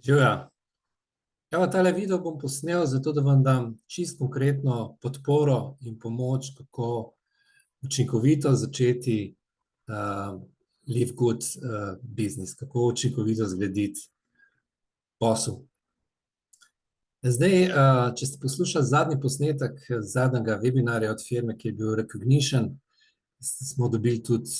Živja. Evo, tale video bom posnel zato, da vam dam čisto konkretno podporo in pomoč, kako učinkovito začeti live good biznis, kako učinkovito zgraditi posel. Zdaj, če ste poslušali zadnji posnetek zadnjega webinarja od firme, ki je bil Recognition, smo dobili tudi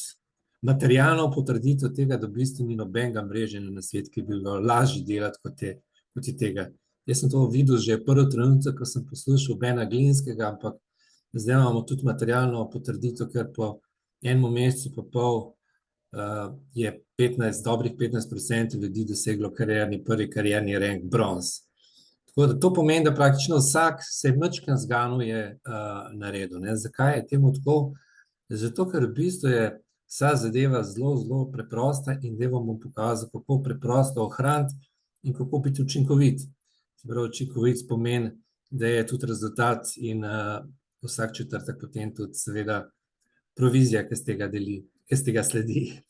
materialno potrditev tega, da v bistvu ni nobenega mreženja na svet, ki bi bilo lažje delati kot je tega. Jaz sem to videl že prvi trenutek, ko sem poslušal Bena Glinskega, ampak zdaj imamo tudi materialno potrditev, ker po enem mesecu pa pol je dobrih 15% ljudi doseglo prvi karierni rank bronze. Tako da to pomeni, da praktično vsak se majčkeno zganil je naredil. Zakaj je temu tako? Zato, ker v bistvu je vsa zadeva zelo, zelo preprosta in zdaj vam bom pokazal, kako preprosto ohraniti in kako biti učinkovit. Se pravi, učinkovit pomeni, da je tudi rezultat in vsak četrtek potem tudi seveda provizija, ki z tega sledi.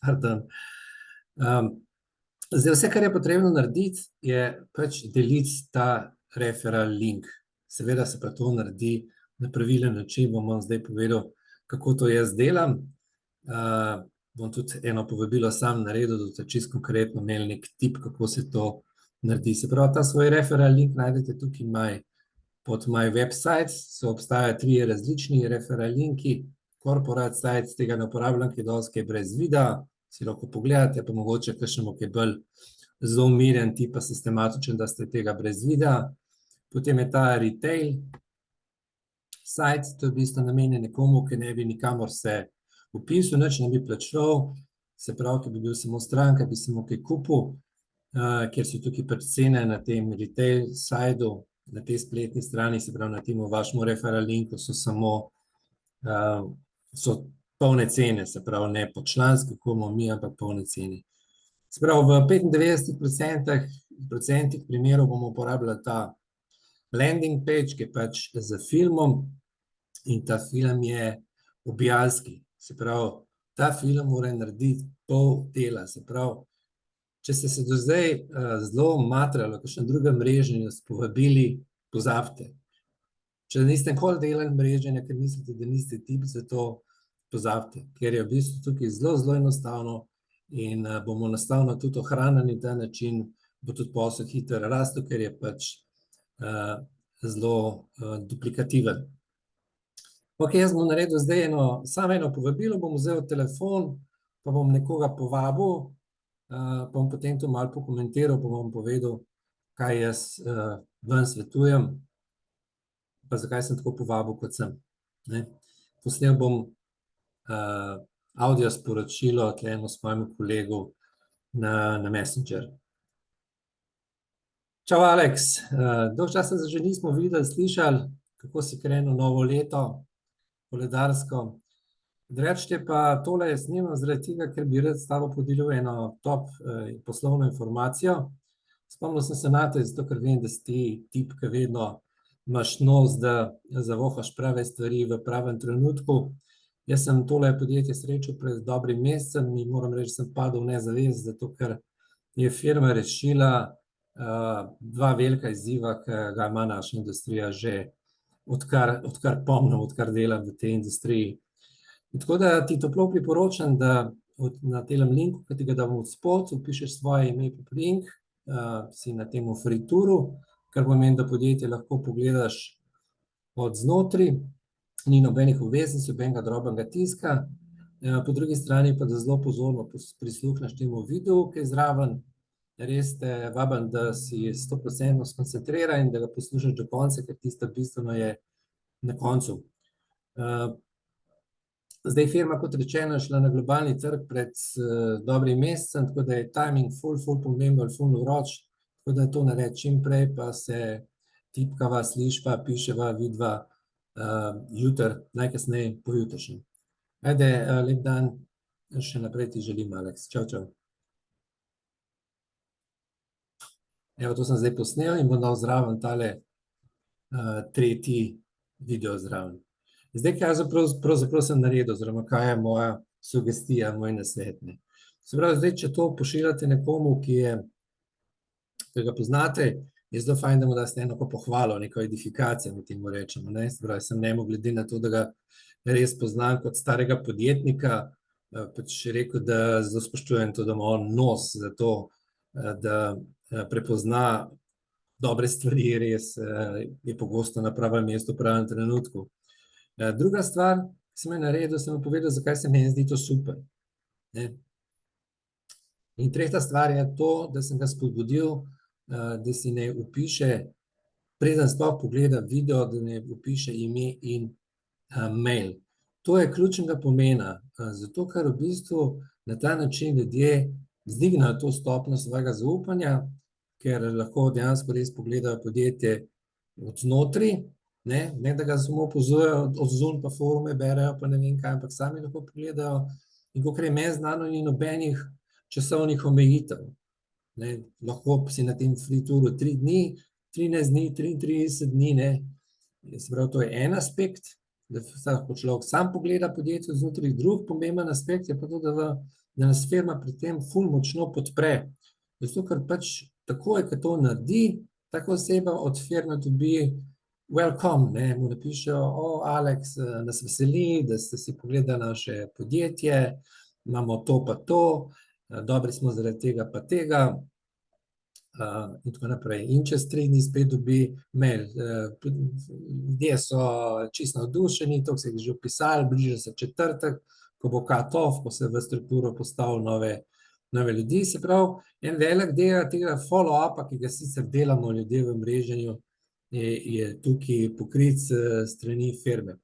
Zdaj, vse, kar je potrebno narediti, je pač deliti ta referral link. Seveda se pa to naredi na pravilen način, bom vam zdaj povedal, kako to jaz delam. Bom tudi eno povabilo sam naredil, da boste čisto konkretno imeli nek tip, kako se to naredi. Se pravi, ta svoj referral link najdete tukaj pod my website, obstajajo 3 različni referral linki, corporate site, tega ne uporabljam, ki je dosti brez videa, si lahko pogledate, pa mogoče kakšnemu, ki je bolj zelo umirjen, tipa sistematičen, da ste tega brez videa. Potem je ta retail site, to je v bistvu namenjen nekomu, ki ne bi nikamor se vpisal, nič ne bi plačal, se pravi, ki bi bil samo stranka, bi samo kaj kupil, kjer so tukaj cene na tem retail sajtu, na tej spletni strani, se pravi, na tem vašem referral linku so polne cene, se pravi, ne po članski, kako imamo mi, ampak polne cene. Se pravi, v 95% primerov bomo uporabljali ta landing page, ki je pač z filmom in ta film je ubijalski. Se pravi, ta film mora narediti pol dela. Se pravi, če ste se do zdaj zelo matrali, kakšnem drugem mreženju s povabili, pozabite. Če niste nikoli delali mreženja, ker mislite, da niste tip za to, pozabite. Ker je v bistvu tukaj zelo, zelo enostavno in bomo enostavno tudi ohranili ta način, bo tudi posel hitro rastel, ker je pač zelo duplikativen. Ok, jaz bom naredil zdaj samo eno povabilo, bom vzel telefon, pa bom nekoga povabil, pa bom potem to malo pokomentiral, pa bom povedal, kaj jaz vam svetujem, pa zakaj sem tako povabil, kot sem. Posnel bom audio sporočilo tleno svojemu kolegu na Messenger. Čau, Aleks, dolgo časa že nismo videli, slišali, kako si krenil novo leto, koledarsko. Drugače pa tole snimam zaradi tega, ker bi rad s tabo podelil eno top poslovno informacijo. Spomnil sem se nate, zato ker vem, da si ti tip, ki vedno imaš nos, da zavohaš prave stvari v pravem trenutku. Jaz sem tole podjetje srečal pred dobrim mesecem in moram reči, da sem padel v nezavest, zato ker je firma rešila 2 velika izziva, ki ga ima naša industrija že odkar pomnim, odkar delam v tej industriji. Tako da ti toplo priporočam, da na tem linku, ki ti ga dam od spod, vpišeš svoje ime pa priimek, si na tem free touru, kar pomeni, da podjetje lahko pogledaš od znotraj, ni nobenih obveznic, nobenega drobnega tiska, po drugi strani pa da zelo pozorno prisluhneš temu videu, ki je zraven. Res te vabim, da si 100% skoncentriran in da ga poslušaš do konca, ker tisto bistveno je na koncu. Zdaj firma, kot rečeno, je šla na globalni trg pred dobrim mesecem, tako da je timing ful pomemben, ful vroč, tako da to naredi čim prej, pa se tipkava, slišva, piševa, vidva jutri, najkasneje pojutrišnjem. Ajde, lep dan, še naprej ti želim, Aleks. Čau, čau. Evo, to sem zdaj posnel in bom dal zraven tale tretji video zraven. Zdaj, kaj pravzaprav sem naredil, oziroma kaj je moja sugestija, moj nasvet. Se pravi, zdaj, če to pošiljate nekomu, ki je ki ga poznate, je zelo fajn, da mu daste eno pohvalo, neko edifikacijo, mi temu rečemo. Spravi, sem njemu glede na to, da ga res poznam kot starega podjetnika, pač rekel, da zelo spoštujem to, da ima on nos za to, da prepozna dobre stvari, res je pogosto na pravem mestu v pravem trenutku. Druga stvar, ki sem jo naredil, sem mu povedal, zakaj se meni zdi to super. In tretja stvar je to, da sem ga spodbudil, da si ne vpiše, preden sploh pogleda video, da ne vpiše ime in mail. To je ključnega pomena, zato ker v bistvu na ta način ljudje zdignajo to stopnjo svojega zaupanja, ker lahko dejansko res pogledajo podjetje od znotri, ne da ga samo opozujejo od zunaj, pa forume berejo, pa ne vem kaj, ampak sami lahko pogledajo. In kakor je meni znano, ni nobenih časovnih omejitev. Lahko si na tem free touru 3 dni, 13 dni, 33 dni. Se pravi, to je en aspekt, da lahko človek sam pogleda podjetje znotraj. Drug pomemben aspekt je pa to, da nas firma pri tem ful močno podpre. Zato, ker pač takoj, ko to naredi, taka oseba od firme dobi welcome, mu napišejo, Alex, nas veseli, da ste si pogledali naše podjetje, imamo to pa to, dobri smo zaradi tega pa tega, in tako naprej. In čez 3 dni spet dobi mail. Ljudje so čisto navdušeni, toliko se jih že vpisali, bliža se četrtek, ko bo cut-off, ko se v strukturo postavi nove ljudi. Se pravi, en velik del tega follow-upa, ki ga sicer delamo ljudje v mreženju, je tukaj pokrit strani firme.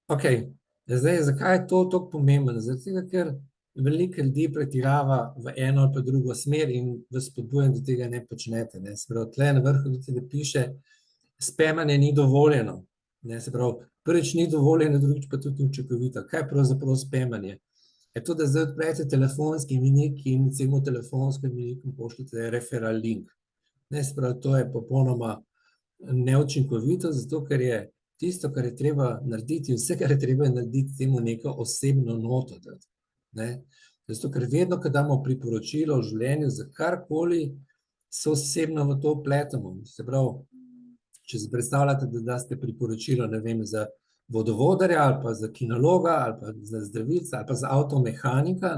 Okej, zdaj, zakaj je to tako pomembno? Zaradi tega, ker veliko ljudi pretirava v eno ali pa drugo smer in vas spodbujam, da tega ne počnete. Se pravi, tle na vrhu vidite, da piše, spamanje ni dovoljeno. Se pravi, prvič ni dovoljeno, drugič pa tudi učinkovito. Kaj je pravzaprav spamanje? Je to, da zdaj odprete telefonski imenik in recimo telefonsko imenikom pošljete referral link. Se pravi, to je popolnoma neučinkovito, zato ker je tisto, kar je treba narediti, vse, kar je treba narediti, temu neko osebno noto dati. Zato, ker vedno, ko damo priporočilo v življenju za karkoli, se osebno v to vpletamo. Se pravi, če si predstavljate, da daste priporočilo, ne vem, za vodovodarja ali pa za kinologa ali pa za zdravilca ali pa za avtomehanika,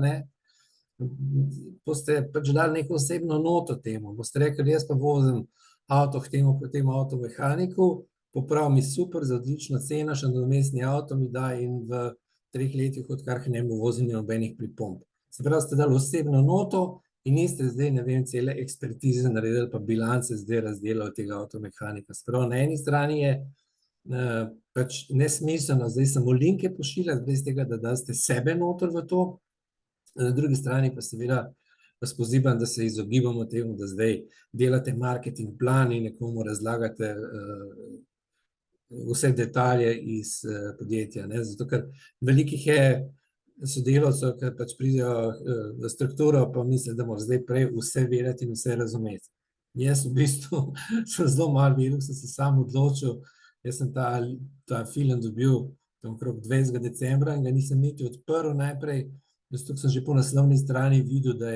boste pač dali neko osebno noto temu. Boste rekli, jaz pa vozim avto k temu avtomehaniku, popravi mi super, za odlično ceno, še nadomestni avto mi da in v 3 letih, odkar k njemu vozim, ni nobenih pripomb. Se pravi, ste dali osebno noto in niste zdaj, ne vem, cele ekspertize naredili, pa bilance zdaj razdelali tega avtomehanika. Se pravi, na eni strani je pač nesmiselno zdaj samo linke pošiljati, brez tega, da daste sebe noter v to. Na drugi strani pa seveda vas pozivam, da se izogibamo temu, da zdaj delate marketing plan in nekomu razlagate vse detalje iz podjetja. Zato, ker velikih je sodelavcev, ki pač pridejo v strukturo, pa mislijo, da mora zdaj prej vse vedeti in vse razumeti. Jaz v bistvu sem zelo malo vedel, sem se sam odločil, jaz sem ta film dobil okrog 20. decembra in ga nisem niti odprl najprej. Jaz tukaj sem že po naslovni strani videl, da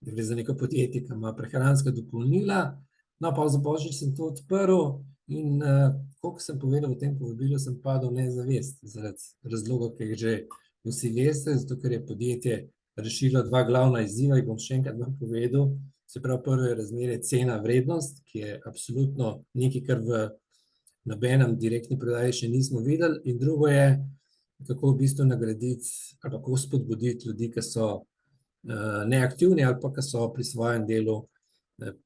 gre za neko podjetje, ki ima prehranska dopolnila. No, pa za božič sem to odprl in koliko sem povedal v tem povabilu, sem padel v nezavest zaradi razlogov, ki jih že vsi veste, zato ker je podjetje rešilo 2 glavna izziva, jih bom še enkrat vam povedal. Se pravi, prvo je razmerje cena vrednost, ki je absolutno nekaj, kar v nobenem direktni prodaji še nismo videli, in drugo je, kako v bistvu nagraditi ali kako spodbuditi ljudi, ki so neaktivni ali pa ki so pri svojem delu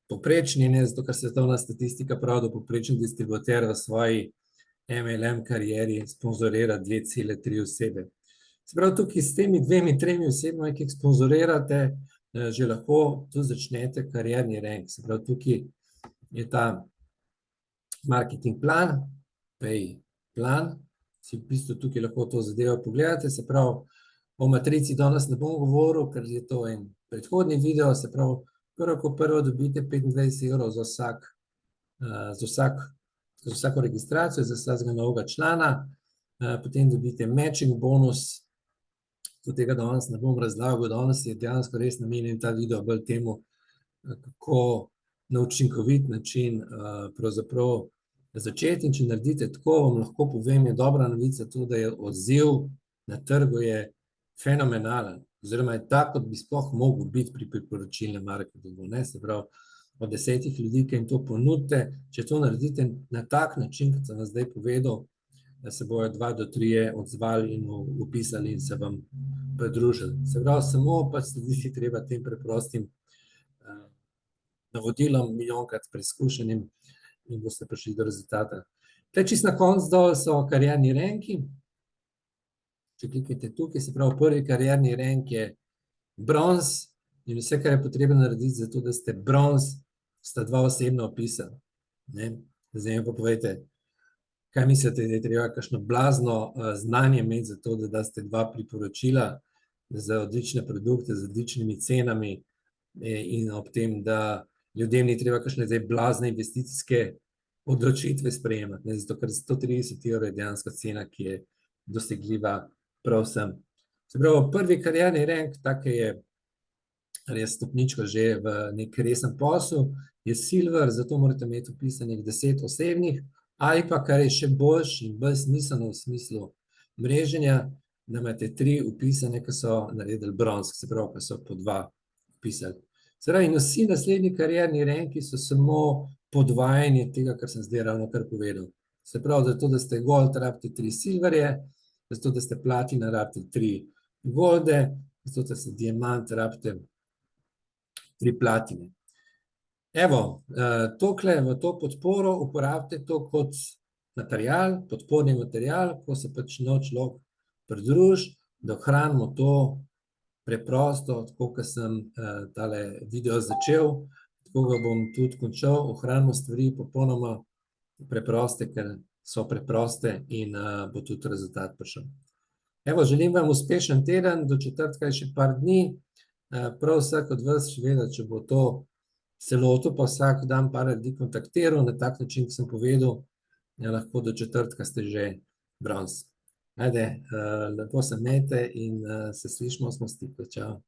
povprečni, zato ker svetovna statistika pravi, da povprečni distributer v svoji MLM karieri sponzorira 2,3 osebe. Se pravi, tukaj s temi 2-3 osebami, ki jih sponzorirate, že lahko tu začnete karierni rank. Se pravi, tukaj je ta marketing plan, pay plan, si v bistvu tukaj lahko to zadevo pogledate. Se pravi, o matrici danes ne bom govoril, ker je to en predhodni video. Se pravi, prvo dobite 25 € za vsako registracijo, za vsakega novega člana, potem dobite matching bonus zato tega danes ne bom razlagal, danes je dejansko res namenjen ta video bolj temu, kako na učinkovit način pravzaprav začeti. In če naredite tako, vam lahko povem, je dobra novica to, da je odziv na trgu je fenomenalen, oziroma je tak, kot bi sploh mogel biti pri priporočilnem marketingu, ne, se pravi, od 10 ljudi, ki jim to ponudite, če to naredite na tak način, kot sem vam zdaj povedal, da se bojo 2 do 3 odzvali in vpisali in se vam pridružili. Se pravi, samo pač slediti treba tem preprostim navodilom, milijonkrat preizkušenim in boste prišli do rezultata. Tukaj čisto na koncu dol so karierni renki. Če kliknete tukaj, se pravi, prvi karierni renk je bronz in vse, kar je potrebno narediti za to, da ste bronz, sta 2 osebna opisa. Zdaj mi pa povejte, kaj mislite, da je treba kakšno blazno znanje imeti za to, da daste 2 priporočila za odlične produkte, z odličnimi cenami in ob tem, da ljudem ni treba kakšne zdaj blazne investicijske odločitve sprejemati, zato ker 130 € je dejansko cena, ki je dosegljiva prav vsem. Se pravi, prvi karierni renk, tako je res stopničko že v nek resen posel, je silver, zato morate imeti vpisanih 10 osebnih, ali pa, kar je še boljši in bolj smiselno v smislu mreženja, da imate 3 vpisane, ki so naredili bronz, se pravi, ki so po 2 vpisali. Se pravi, in vsi naslednji karierni renki so samo podvajanje tega, kar sem zdaj ravno kar povedal. Se pravi, zato, da ste gold, rabite 3 silverje, zato, da ste platina, rabite 3 golde, zato, da ste diamant, rabite 3 platine. Evo, tokle v to podporo uporabite to kot material, podporni material, ko se pač nov človek pridruži, da ohranimo to preprosto, tako kot sem tale video začel, tako ga bom tudi končal, ohranimo stvari popolnoma preproste, ker so preproste in bo tudi rezultat prišel. Evo, želim vam uspešen teden, do četrtka je še par dni, prav vsak od vas še vedeti, če bo to celoto pa vsak dan par ljudi kontaktiral na tak način, ki sem povedal, lahko do četrtka ste že bronz. Ajde, lepo se imejte in se slišimo, smo v stiku, čao.